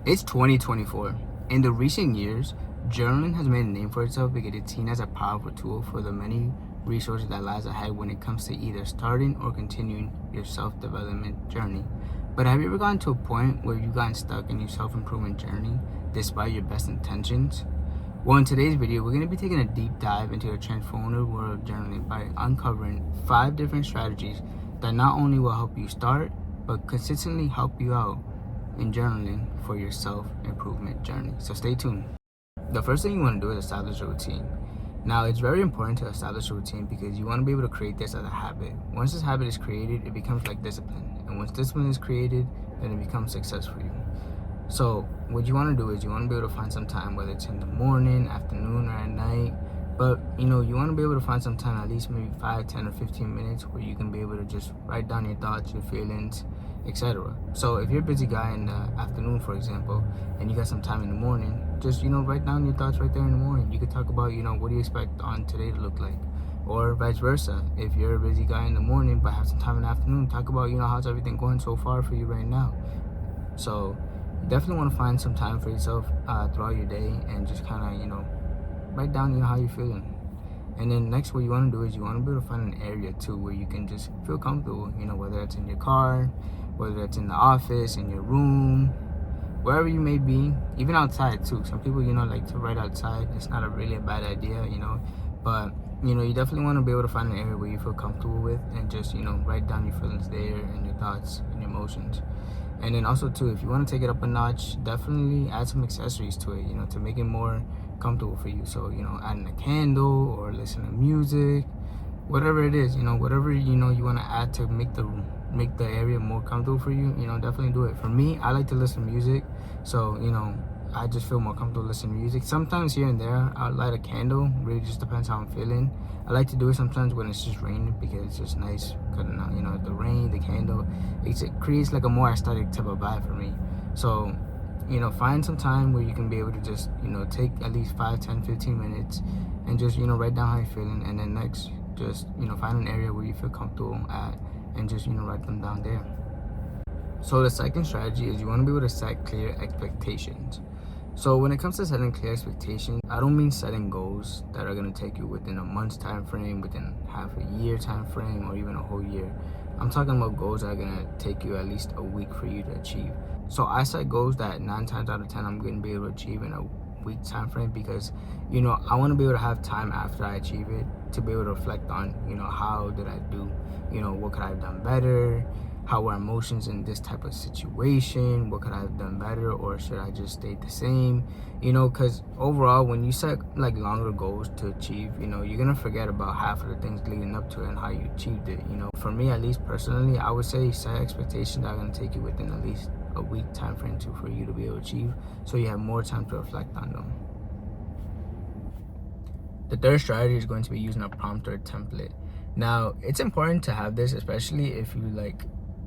It's 2024. In the recent years, journaling has made a name for itself because it's seen as a powerful tool for the many resources that lies ahead when it comes to either starting or continuing your self-development journey. But have you ever gotten to a point where you've gotten stuck in your self-improvement journey despite your best intentions? Well, in today's video, we're going to be taking a deep dive into the transformative world of journaling by uncovering 5 different strategies that not only will help you start, but consistently help you out in journaling for your self-improvement journey. So stay tuned. The first thing you want to do is establish a routine. Now, it's very important to establish a routine because you want to be able to create this as a habit. Once this habit is created, it becomes like discipline. And once discipline is created, then it becomes success for you. So what you want to do is you want to be able to find some time, whether it's in the morning, afternoon, or at night. But, you want to be able to find some time, at least maybe 5, 10, or 15 minutes where you can be able to just write down your thoughts, your feelings, etc. So if you're a busy guy in the afternoon, for example, and you got some time in the morning, just, write down your thoughts right there in the morning. You could talk about, what do you expect on today to look like? Or vice versa. If you're a busy guy in the morning but have some time in the afternoon, talk about, how's everything going so far for you right now. So you definitely want to find some time for yourself throughout your day and just kind of, write down, how you're feeling. And then next, what you want to do is you want to be able to find an area too where you can just feel comfortable, whether it's in your car, whether it's in the office, in your room, wherever you may be, even outside too. Some people, like to write outside. It's not really a bad idea, but, you definitely want to be able to find an area where you feel comfortable with and just, write down your feelings there and your thoughts and your emotions. And then also too, if you want to take it up a notch, definitely add some accessories to it, to make it more comfortable for you. So, adding a candle or listen to music, whatever it is, whatever, you want to add to make the area more comfortable for you, definitely do it. For me, I like to listen to music. So, I just feel more comfortable listening to music. Sometimes here and there, I'll light a candle. Really just depends how I'm feeling. I like to do it sometimes when it's just raining because it's just nice. Cutting out, the rain, the candle, it creates like a more aesthetic type of vibe for me. So, find some time where you can be able to just, take at least 5, 10, 15 minutes and just, write down how you're feeling. And then next, just, find an area where you feel comfortable at and just, write them down there. So the second strategy is you want to be able to set clear expectations. So when it comes to setting clear expectations, I don't mean setting goals that are going to take you within a month's time frame, within half a year time frame, or even a whole year. I'm talking about goals that are going to take you at least a week for you to achieve. So I set goals that 9 times out of 10 I'm going to be able to achieve in a week time frame because, I want to be able to have time after I achieve it to be able to reflect on, how did I do? What could I have done better? How were emotions in this type of situation? What could I have done better, or should I just stay the same? Because overall, when you set like longer goals to achieve, you're gonna forget about half of the things leading up to it and how you achieved it. For me, at least personally, I would say set expectations that are gonna take you within at least a week time frame for you to be able to achieve, so you have more time to reflect on them. The third strategy is going to be using a prompt or a template. Now, it's important to have this, especially if you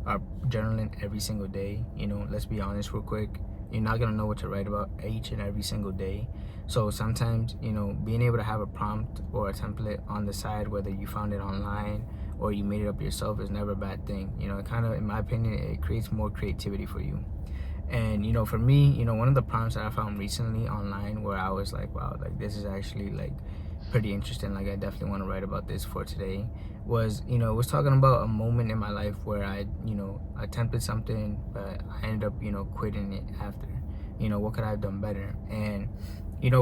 are journaling every single day. Let's be honest real quick, you're not gonna know what to write about each and every single day. So sometimes, being able to have a prompt or a template on the side, whether you found it online or you made it up yourself, is never a bad thing. It kind of, in my opinion, it creates more creativity for you. And for me, one of the prompts that I found recently online where I was like, wow, like this is actually like pretty interesting, like I definitely want to write about this for today, was it was talking about a moment in my life where I attempted something but I ended up quitting it after. What could I have done better? And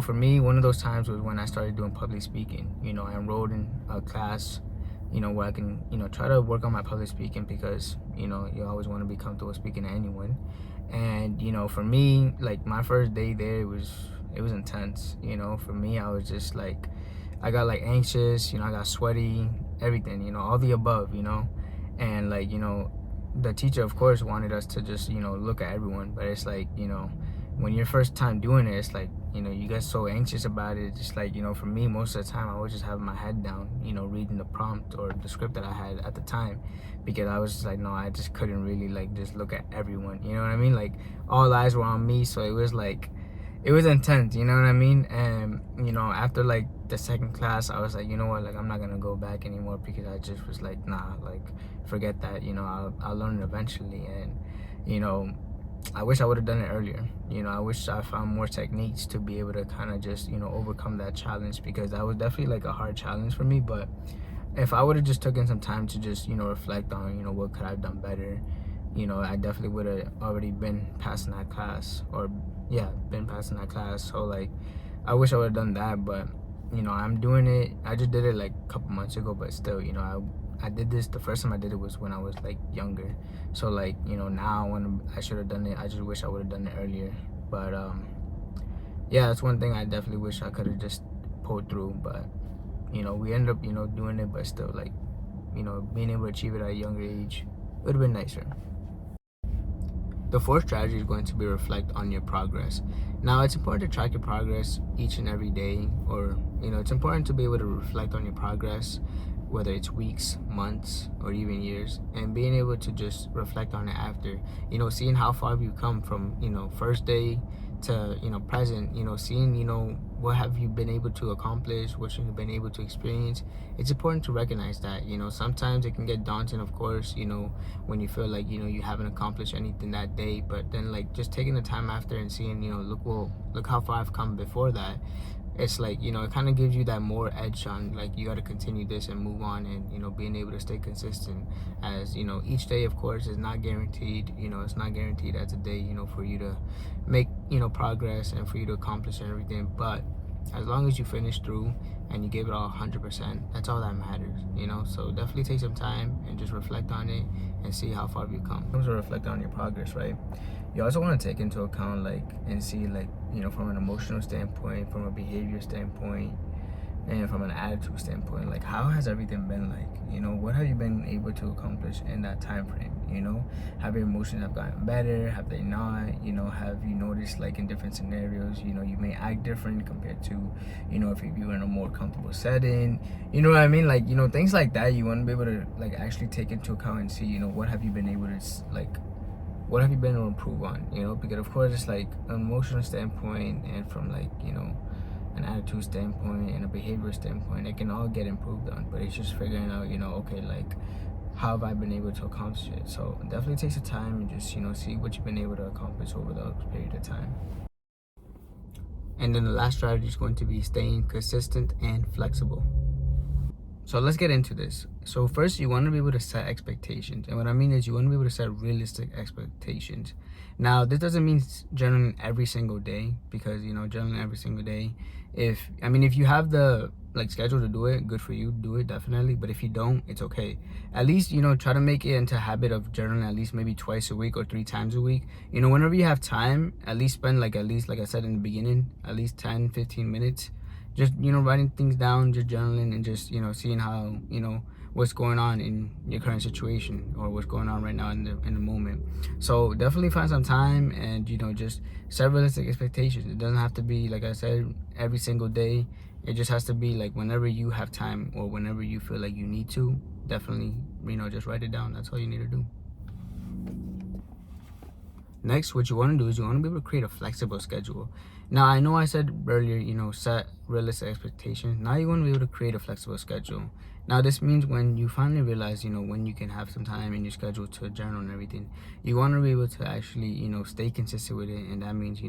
for me, one of those times was when I started doing public speaking. I enrolled in a class where I can try to work on my public speaking because you always want to be comfortable speaking to anyone. And for me, like my first day there, it was intense. For me, I was just like, I got like anxious, I got sweaty, everything, all the above, and like, the teacher of course wanted us to just, look at everyone, but it's like, when you're first time doing it, it's like, you get so anxious about it. Just like, for me, most of the time I was just having my head down, reading the prompt or the script that I had at the time, because I was just like, no, I just couldn't really like just look at everyone, you know what I mean? Like all eyes were on me, so it was like, it was intense, you know what I mean? And after like the second class, I was like, like I'm not gonna go back anymore, because I just was like, nah, like forget that, I'll learn it eventually. And I wish I would have done it earlier. I wish I found more techniques to be able to kind of just, overcome that challenge, because that was definitely like a hard challenge for me. But if I would have just taken some time to just, reflect on, what could I have done better, I definitely would have already been passing that class, or yeah, been passing that class. So like, I wish I would have done that, but I'm doing it. I just did it like a couple months ago, but still, I did this, the first time I did it was when I was like younger. So like, now when I should have done it, I just wish I would have done it earlier. But yeah, that's one thing I definitely wish I could have just pulled through. But we ended up, doing it, but still, like, being able to achieve it at a younger age would have been nicer. The fourth strategy is going to be reflect on your progress. Now, it's important to track your progress each and every day, or it's important to be able to reflect on your progress, whether it's weeks, months, or even years, and being able to just reflect on it after, seeing how far you've come from, first day to, present, seeing, what have you been able to accomplish, what you've been able to experience. It's important to recognize that, sometimes it can get daunting, of course, when you feel like, you haven't accomplished anything that day, but then like just taking the time after and seeing, look how far I've come before that. It's like, it kind of gives you that more edge on, like, you got to continue this and move on, and being able to stay consistent, as each day, of course, is not guaranteed. It's not guaranteed as a day, for you to make progress and for you to accomplish everything. But as long as you finish through and you give it all 100%, that's all that matters. So definitely take some time and just reflect on it and see how far you've come. To reflect on your progress, right? You also want to take into account, like, and see, like, from an emotional standpoint, from a behavior standpoint, and from an attitude standpoint, like, how has everything been like? What have you been able to accomplish in that time frame? Have your emotions have gotten better? Have they not? Have you noticed, like, in different scenarios, you may act different compared to, if you were in a more comfortable setting, you know what I mean? Like, things like that, you want to be able to, like, actually take into account and see, what have you been able to, like, what have you been able to improve on? Because of course it's like an emotional standpoint, and from, like, an attitude standpoint and a behavior standpoint, it can all get improved on. But it's just figuring out, okay, like, how have I been able to accomplish it? So definitely take some time and just, see what you've been able to accomplish over the period of time. And then the last strategy is going to be staying consistent and flexible. So let's get into this. So first, you want to be able to set expectations. And what I mean is, you want to be able to set realistic expectations. Now, this doesn't mean journaling every single day, because, journaling every single day, if you have the, like, schedule to do it, good for you, do it, definitely. But if you don't, it's okay. At least, try to make it into a habit of journaling at least maybe twice a week or 3 times a week. whenever you have time, at least spend, like I said in the beginning, at least 10-15 minutes just writing things down, just journaling, and just seeing how what's going on in your current situation, or what's going on right now in the moment. So definitely find some time and just set realistic expectations. It doesn't have to be, like I said, every single day. It just has to be like whenever you have time, or whenever you feel like you need to. Definitely just write it down. That's all you need to do. Next, what you want to do is you want to be able to create a flexible schedule. Now, I know I said earlier, set realistic expectations. Now you want to be able to create a flexible schedule. Now, this means when you finally realize, when you can have some time in your schedule to journal and everything, you want to be able to actually, stay consistent with it. And that means,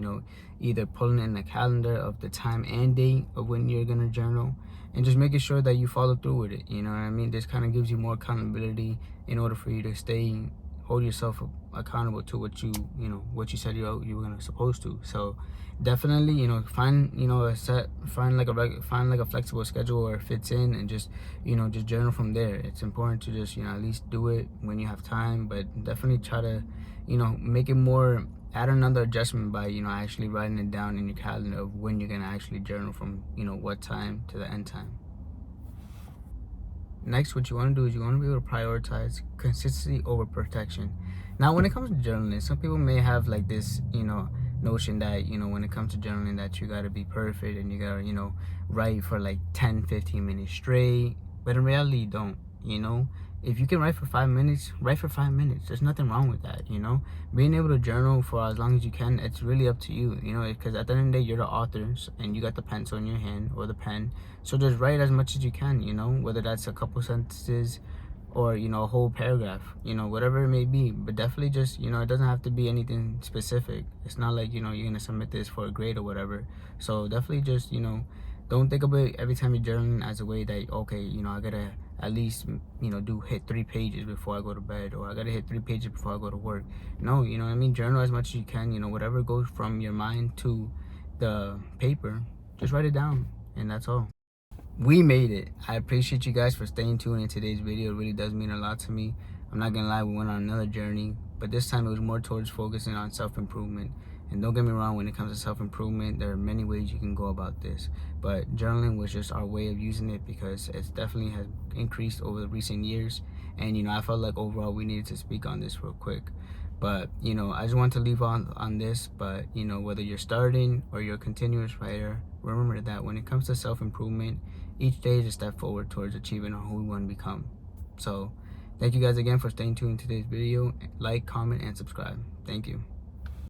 either pulling in a calendar of the time and date of when you're going to journal, and just making sure that you follow through with it. You know what I mean? This kind of gives you more accountability in order for you to hold yourself accountable to what you said you were gonna supposed to. So definitely find find like a flexible schedule where it fits in, and just just journal from there. It's important to just at least do it when you have time, but definitely try to make it more, add another adjustment by actually writing it down in your calendar of when you're gonna actually journal from what time to the end time. Next, what you want to do is you want to be able to prioritize consistency over perfection. Now, when it comes to journaling, some people may have like this, notion that, when it comes to journaling, that you got to be perfect and you got to, write for like 10-15 minutes straight. But in reality, you don't, If you can write for 5 minutes, write for 5 minutes. There's nothing wrong with that, Being able to journal for as long as you can, it's really up to you, because at the end of the day, you're the author, and you got the pencil in your hand, or the pen. So just write as much as you can, whether that's a couple sentences, or you know, a whole paragraph, you know, whatever it may be. But definitely just, you know, it doesn't have to be anything specific. It's not like, you know, you're gonna submit this for a grade or whatever. So definitely just, you know, don't think about it every time you're journaling as a way that, okay, you know, I gotta at least, you know, hit 3 pages before I go to bed, or I gotta hit 3 pages before I go to work. No, you know what I mean? Journal as much as you can. You know, whatever goes from your mind to the paper, just write it down, and that's all. We made it. I appreciate you guys for staying tuned in today's video. It really does mean a lot to me. I'm not gonna lie, we went on another journey, but this time it was more towards focusing on self-improvement. And don't get me wrong, when it comes to self-improvement, there are many ways you can go about this, but journaling was just our way of using it because it definitely has increased over the recent years. And you know, I felt like overall we needed to speak on this real quick. But you know, I just want to leave on this. But you know, whether you're starting or you're a continuous writer, remember that when it comes to self-improvement, each day is a step forward towards achieving who we want to become. So thank you guys again for staying tuned in today's video. Like, comment, and subscribe. Thank you.